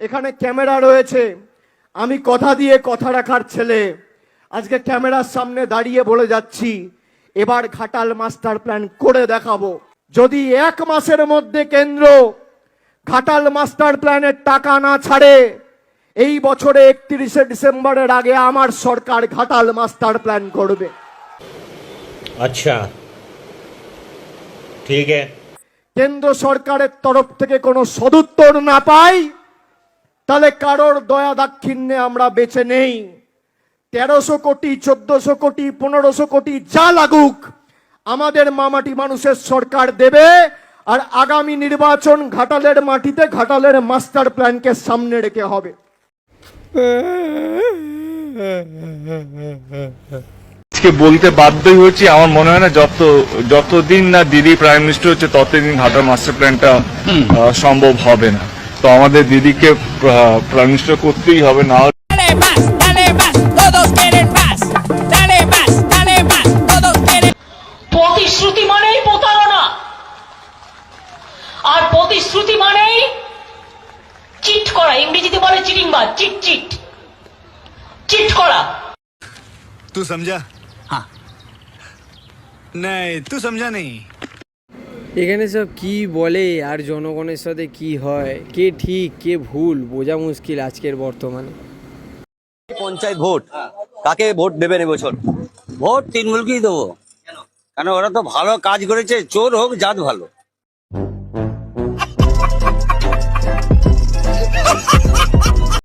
এখানে ক্যামেরা রয়েছে, আমি কথা দিয়ে কথা রাখার ছেলে। আজকে ক্যামেরার সামনে দাঁড়িয়ে বলে যাচ্ছি, এবার ঘাটাল মাস্টার প্ল্যান করে দেখাবো। যদি 1 মাসের মধ্যে কেন্দ্র ঘাটাল মাস্টার প্ল্যানের টাকা না ছাড়ে, এই বছরে 31শে ডিসেম্বরের আগে আমার সরকার ঘাটাল মাস্টার প্ল্যান করবে। আচ্ছা, ঠিক আছে। কেন্দ্র সরকারের তরফ থেকে কোনো সদুত্তর না পাই, তাহলে কারোর দয়া দাক্ষিণ্যে আমরা বেঁচে নেই। 1300 কোটি, 1400 কোটি, 1500 কোটি যা লাগুক আমাদের মামাটি মানুষের সরকার দেবে। আর আগামী নির্বাচন ঘাটালের মাটিতে ঘাটালের মাস্টার প্ল্যানকে সামনে রেখে হবে। আজকে বলতে বাধ্যই হচ্ছে, আমার মনে হয় না যতদিন না দিদি প্রাইম মিনিস্টার হচ্ছে ততদিন ঘাটাল মাস্টার প্ল্যানটা সম্ভব হবে না। তো আমাদের দিদিকে প্রাইম মিনিস্টার করতেই হবে, না প্রতিশ্রুতি মানেই প্রতারণা, আর প্রতিশ্রুতি মানেই চিট করা। ইংরেজিতে বলে চিটিংবাজ, চিট চিট চিট করা। तू समझा? हाँ नहीं तू समझा नहीं। এখানে সব কি বলে আর জনগণের সাথে কি হয়, কে ঠিক কে ভুল বোঝা মুশকিল আজকের বর্তমানে। পঞ্চায়েত ভোট, কাকে ভোট দেবেন এবছর? ভোট তৃণমূলকেই দেবো, কেন ওরা তো ভালো কাজ করেছে, চোর হোক জাত ভালো।